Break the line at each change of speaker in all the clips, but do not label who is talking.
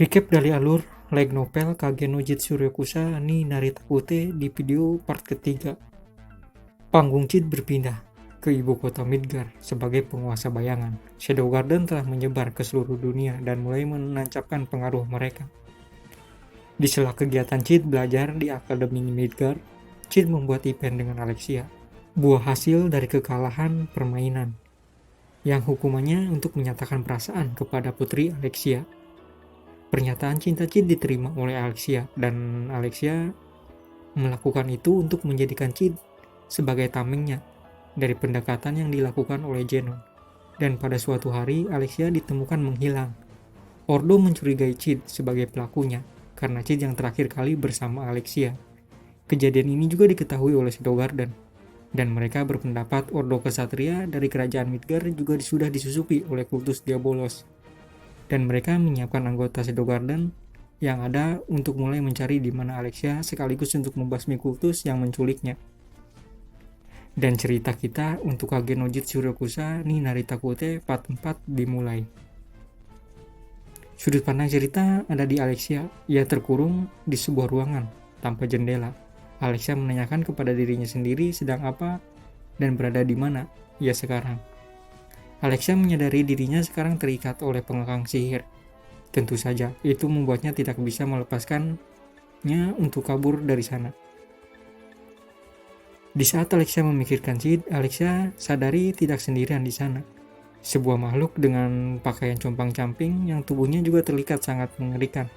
Recap dari alur light novel Kage no Jitsu Ryokusa ni Narita Kute di video part ketiga. Panggung Cid berpindah ke ibu kota Midgar sebagai penguasa bayangan. Shadow Garden telah menyebar ke seluruh dunia dan mulai menancapkan pengaruh mereka. Di sela kegiatan Cid belajar di Akademi Midgar, Cid membuat event dengan Alexia, buah hasil dari kekalahan permainan, yang hukumannya untuk menyatakan perasaan kepada putri Alexia. Pernyataan cinta Cid diterima oleh Alexia, dan Alexia melakukan itu untuk menjadikan Cid sebagai tamengnya dari pendekatan yang dilakukan oleh Zenon. Dan pada suatu hari, Alexia ditemukan menghilang. Ordo mencurigai Cid sebagai pelakunya, karena Cid yang terakhir kali bersama Alexia. Kejadian ini juga diketahui oleh Shadow Garden, dan mereka berpendapat Ordo Kesatria dari kerajaan Midgar juga sudah disusupi oleh kultus Diabolos. Dan mereka menyiapkan anggota Shadow Garden yang ada untuk mulai mencari di mana Alexia sekaligus untuk membasmi kultus yang menculiknya. Dan cerita kita untuk Kage no Jitsu Ryokusa ni Narita Kute part 4 dimulai. Sudut pandang cerita ada di Alexia. Ia terkurung di sebuah ruangan tanpa jendela. Alexia menanyakan kepada dirinya sendiri sedang apa dan berada di mana ia sekarang. Alexia menyadari dirinya sekarang terikat oleh pengekang sihir. Tentu saja, itu membuatnya tidak bisa melepaskannya untuk kabur dari sana. Di saat Alexia memikirkan Cid, Alexia sadari tidak sendirian di sana. Sebuah makhluk dengan pakaian compang-camping yang tubuhnya juga terlihat sangat mengerikan,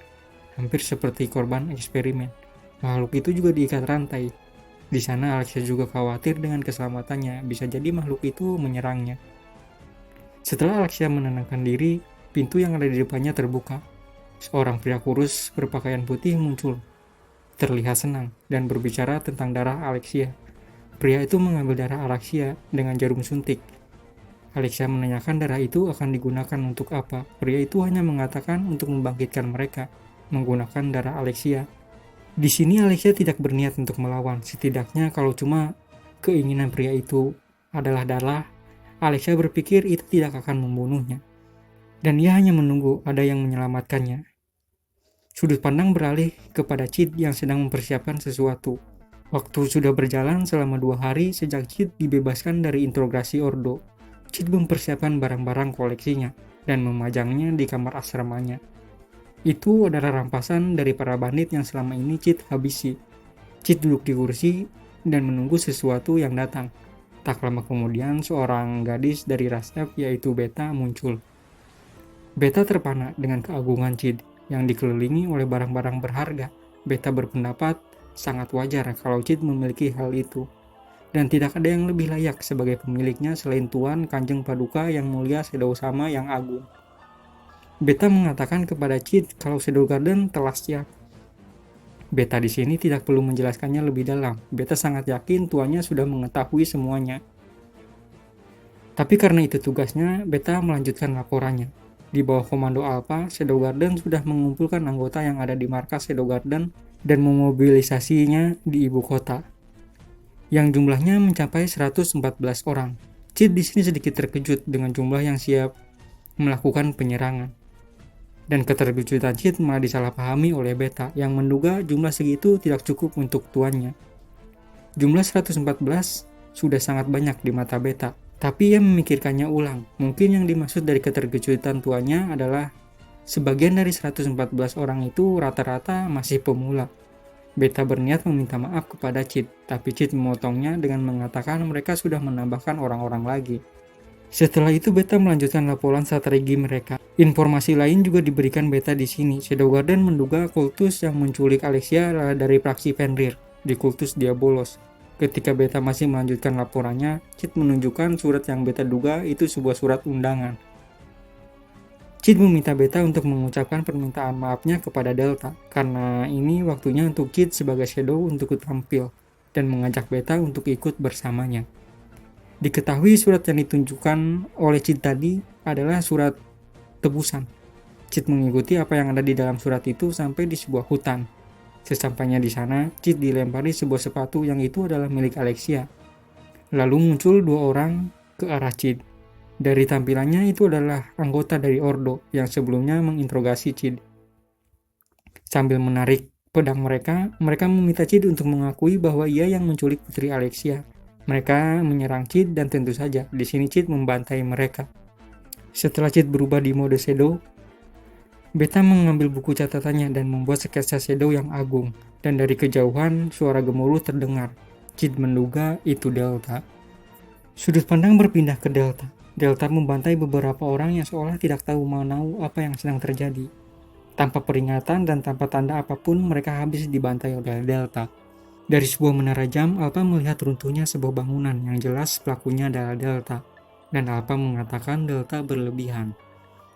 hampir seperti korban eksperimen. Makhluk itu juga diikat rantai. Di sana Alexia juga khawatir dengan keselamatannya, bisa jadi makhluk itu menyerangnya. Setelah Alexia menenangkan diri, pintu yang ada di depannya terbuka. Seorang pria kurus berpakaian putih muncul, terlihat senang dan berbicara tentang darah Alexia. Pria itu mengambil darah Alexia dengan jarum suntik. Alexia menanyakan darah itu akan digunakan untuk apa. Pria itu hanya mengatakan untuk membangkitkan mereka menggunakan darah Alexia. Di sini Alexia tidak berniat untuk melawan. Setidaknya kalau cuma keinginan pria itu adalah darah, Alexia berpikir itu tidak akan membunuhnya. Dan ia hanya menunggu ada yang menyelamatkannya. Sudut pandang beralih kepada Cid yang sedang mempersiapkan sesuatu. Waktu sudah berjalan selama 2 hari sejak Cid dibebaskan dari interogasi Ordo. Cid mempersiapkan barang-barang koleksinya dan memajangnya di kamar asramanya. Itu adalah rampasan dari para bandit yang selama ini Cid habisi. Cid duduk di kursi dan menunggu sesuatu yang datang. Tak lama kemudian seorang gadis dari ras F yaitu Beta muncul. Beta terpana dengan keagungan Cid yang dikelilingi oleh barang-barang berharga. Beta berpendapat sangat wajar kalau Cid memiliki hal itu. Dan tidak ada yang lebih layak sebagai pemiliknya selain Tuan Kanjeng Paduka yang mulia Shadow Sama yang agung. Beta mengatakan kepada Cid kalau Shadow Garden telah siap. Beta di sini tidak perlu menjelaskannya lebih dalam. Beta sangat yakin tuannya sudah mengetahui semuanya. Tapi karena itu tugasnya, Beta melanjutkan laporannya. Di bawah komando Alpha, Shadow Garden sudah mengumpulkan anggota yang ada di markas Shadow Garden dan memobilisasinya di ibu kota, yang jumlahnya mencapai 114 orang. Cid di sini sedikit terkejut dengan jumlah yang siap melakukan penyerangan. Dan keterkejutan Cid malah disalahpahami oleh Beta yang menduga jumlah segitu tidak cukup untuk tuannya. Jumlah 114 sudah sangat banyak di mata Beta, tapi ia memikirkannya ulang. Mungkin yang dimaksud dari keterkejutan tuannya adalah sebagian dari 114 orang itu rata-rata masih pemula. Beta berniat meminta maaf kepada Cid, tapi Cid memotongnya dengan mengatakan mereka sudah menambahkan orang-orang lagi. Setelah itu Beta melanjutkan laporan strategi mereka. Informasi lain juga diberikan Beta di sini. Shadow Garden menduga kultus yang menculik Alexia adalah dari praksi Fenrir di kultus Diabolos. Ketika Beta masih melanjutkan laporannya, Cid menunjukkan surat yang Beta duga itu sebuah surat undangan. Cid meminta Beta untuk mengucapkan permintaan maafnya kepada Delta, karena ini waktunya untuk Cid sebagai Shadow untuk tampil dan mengajak Beta untuk ikut bersamanya. Diketahui surat yang ditunjukkan oleh Cid tadi adalah surat tebusan. Cid mengikuti apa yang ada di dalam surat itu sampai di sebuah hutan. Sesampainya di sana, Cid dilempari sebuah sepatu yang itu adalah milik Alexia. Lalu muncul 2 orang ke arah Cid. Dari tampilannya itu adalah anggota dari Ordo yang sebelumnya menginterogasi Cid. Sambil menarik pedang mereka meminta Cid untuk mengakui bahwa ia yang menculik Putri Alexia. Mereka menyerang Cid dan tentu saja di sini Cid membantai mereka. Setelah Cid berubah di mode shadow, Beta mengambil buku catatannya dan membuat sketsa shadow yang agung. Dan dari kejauhan suara gemuruh terdengar. Cid menduga itu Delta. Sudut pandang berpindah ke Delta. Delta membantai beberapa orang yang seolah tidak tahu menau apa yang sedang terjadi. Tanpa peringatan dan tanpa tanda apapun mereka habis dibantai oleh Delta. Dari sebuah menara jam, Alpa melihat runtuhnya sebuah bangunan yang jelas pelakunya adalah Delta. Dan Alpa mengatakan Delta berlebihan.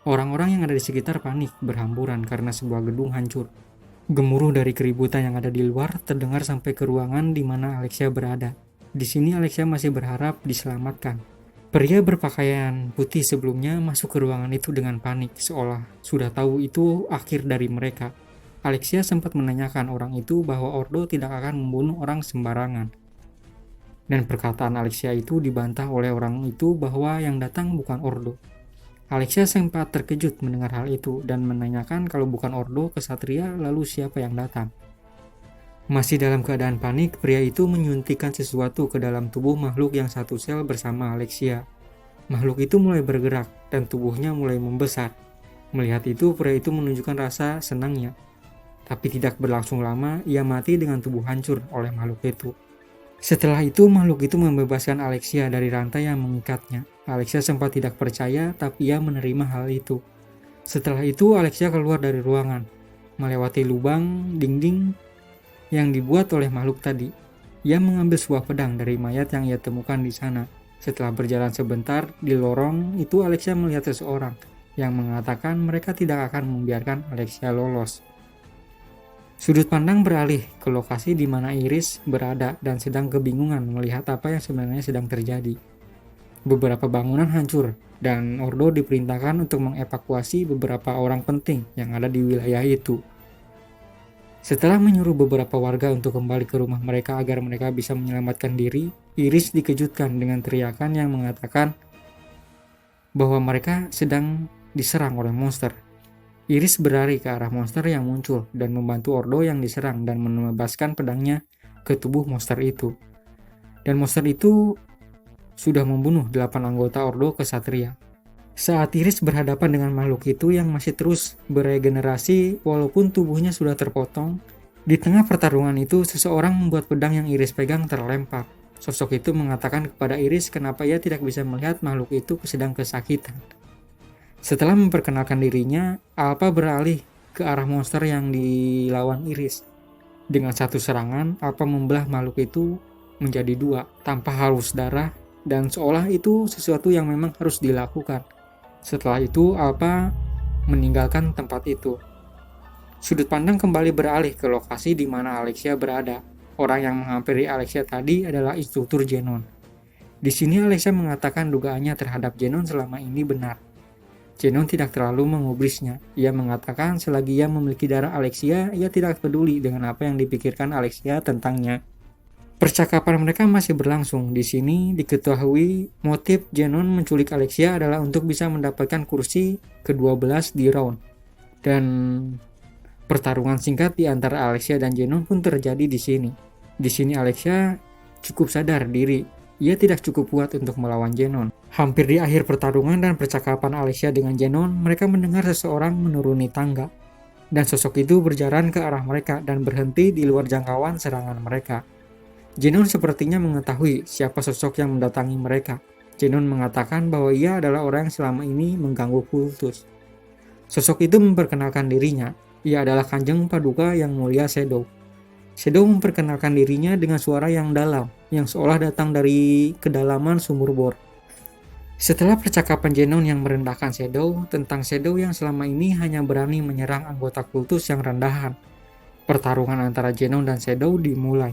Orang-orang yang ada di sekitar panik, berhamburan karena sebuah gedung hancur. Gemuruh dari keributan yang ada di luar terdengar sampai ke ruangan di mana Alexia berada. Di sini Alexia masih berharap diselamatkan. Pria berpakaian putih sebelumnya masuk ke ruangan itu dengan panik, seolah sudah tahu itu akhir dari mereka. Alexia sempat menanyakan orang itu bahwa Ordo tidak akan membunuh orang sembarangan. Dan perkataan Alexia itu dibantah oleh orang itu bahwa yang datang bukan Ordo. Alexia sempat terkejut mendengar hal itu dan menanyakan kalau bukan Ordo kesatria lalu siapa yang datang. Masih dalam keadaan panik, pria itu menyuntikkan sesuatu ke dalam tubuh makhluk yang satu sel bersama Alexia. Makhluk itu mulai bergerak dan tubuhnya mulai membesar. Melihat itu, pria itu menunjukkan rasa senangnya. Tapi tidak berlangsung lama, ia mati dengan tubuh hancur oleh makhluk itu. Setelah itu, makhluk itu membebaskan Alexia dari rantai yang mengikatnya. Alexia sempat tidak percaya, tapi ia menerima hal itu. Setelah itu, Alexia keluar dari ruangan, melewati lubang dinding yang dibuat oleh makhluk tadi. Ia mengambil sebuah pedang dari mayat yang ia temukan di sana. Setelah berjalan sebentar, di lorong itu Alexia melihat seseorang yang mengatakan mereka tidak akan membiarkan Alexia lolos. Sudut pandang beralih ke lokasi di mana Iris berada dan sedang kebingungan melihat apa yang sebenarnya sedang terjadi. Beberapa bangunan hancur dan Ordo diperintahkan untuk mengevakuasi beberapa orang penting yang ada di wilayah itu. Setelah menyuruh beberapa warga untuk kembali ke rumah mereka agar mereka bisa menyelamatkan diri, Iris dikejutkan dengan teriakan yang mengatakan bahwa mereka sedang diserang oleh monster. Iris berlari ke arah monster yang muncul dan membantu Ordo yang diserang dan menebaskan pedangnya ke tubuh monster itu. Dan monster itu sudah membunuh 8 anggota Ordo Kesatria. Saat Iris berhadapan dengan makhluk itu yang masih terus beregenerasi walaupun tubuhnya sudah terpotong, di tengah pertarungan itu seseorang membuat pedang yang Iris pegang terlempar. Sosok itu mengatakan kepada Iris kenapa ia tidak bisa melihat makhluk itu sedang kesakitan. Setelah memperkenalkan dirinya, Alpa beralih ke arah monster yang dilawan Iris. Dengan satu serangan, Alpa membelah makhluk itu menjadi 2 tanpa harus darah dan seolah itu sesuatu yang memang harus dilakukan. Setelah itu, Alpa meninggalkan tempat itu. Sudut pandang kembali beralih ke lokasi di mana Alexia berada. Orang yang menghampiri Alexia tadi adalah instruktur Genon. Di sini Alexia mengatakan dugaannya terhadap Genon selama ini benar. Genon tidak terlalu mengubrisnya. Ia mengatakan selagi ia memiliki darah Alexia, ia tidak peduli dengan apa yang dipikirkan Alexia tentangnya. Percakapan mereka masih berlangsung. Di sini diketahui motif Genon menculik Alexia adalah untuk bisa mendapatkan kursi ke-12 di round. Dan pertarungan singkat di antara Alexia dan Genon pun terjadi di sini. Di sini Alexia cukup sadar diri. Ia tidak cukup kuat untuk melawan Genon. Hampir di akhir pertarungan dan percakapan Alexia dengan Genon, mereka mendengar seseorang menuruni tangga. Dan sosok itu berjalan ke arah mereka dan berhenti di luar jangkauan serangan mereka. Genon sepertinya mengetahui siapa sosok yang mendatangi mereka. Genon mengatakan bahwa ia adalah orang yang selama ini mengganggu kultus. Sosok itu memperkenalkan dirinya. Ia adalah Kanjeng Paduka yang mulia Shadow. Shadow memperkenalkan dirinya dengan suara yang dalam, yang seolah datang dari kedalaman sumur bor. Setelah percakapan Genon yang merendahkan Shadow tentang Shadow yang selama ini hanya berani menyerang anggota kultus yang rendahan, pertarungan antara Genon dan Shadow dimulai.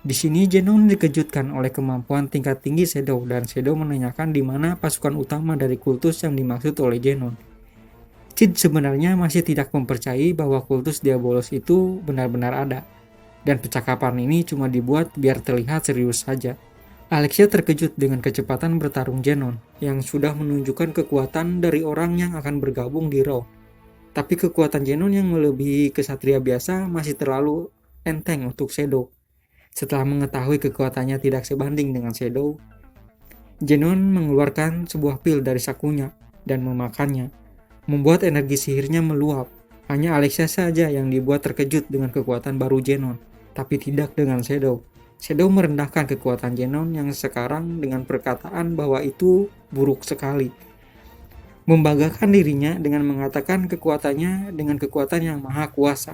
Di sini Genon dikejutkan oleh kemampuan tingkat tinggi Shadow dan Shadow menanyakan di mana pasukan utama dari kultus yang dimaksud oleh Genon. Cid sebenarnya masih tidak mempercayai bahwa kultus Diabolos itu benar-benar ada. Dan percakapan ini cuma dibuat biar terlihat serius saja. Alexia terkejut dengan kecepatan bertarung Genon yang sudah menunjukkan kekuatan dari orang yang akan bergabung di Raw. Tapi kekuatan Genon yang melebihi kesatria biasa masih terlalu enteng untuk Shadow. Setelah mengetahui kekuatannya tidak sebanding dengan Shadow, Genon mengeluarkan sebuah pil dari sakunya dan memakannya, membuat energi sihirnya meluap. Hanya Alexia saja yang dibuat terkejut dengan kekuatan baru Genon, tapi tidak dengan Shadow. Shadow merendahkan kekuatan Genon yang sekarang dengan perkataan bahwa itu buruk sekali. Membanggakan dirinya dengan mengatakan kekuatannya dengan kekuatan yang maha kuasa.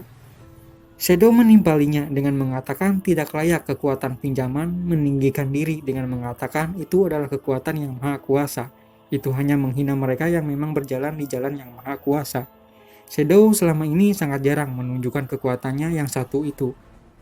Shadow menimpalinya dengan mengatakan tidak layak kekuatan pinjaman, meninggikan diri dengan mengatakan itu adalah kekuatan yang maha kuasa. Itu hanya menghina mereka yang memang berjalan di jalan yang maha kuasa. Shadow selama ini sangat jarang menunjukkan kekuatannya yang satu itu.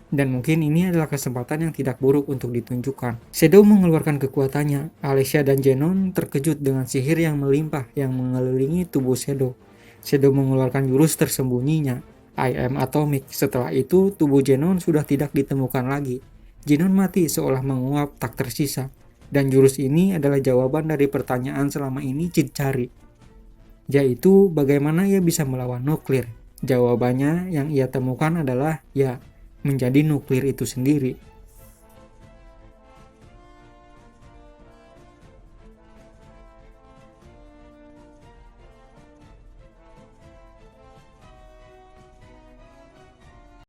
Dan mungkin ini adalah kesempatan yang tidak buruk untuk ditunjukkan. Shadow mengeluarkan kekuatannya. Alexia dan Genon terkejut dengan sihir yang melimpah yang mengelilingi tubuh Shadow. Shadow mengeluarkan jurus tersembunyinya, I Am Atomic. Setelah itu, tubuh Genon sudah tidak ditemukan lagi. Genon mati seolah menguap tak tersisa. Dan jurus ini adalah jawaban dari pertanyaan selama ini Cid cari, yaitu bagaimana ia bisa melawan nuklir. Jawabannya yang ia temukan adalah ya, menjadi nuklir itu sendiri.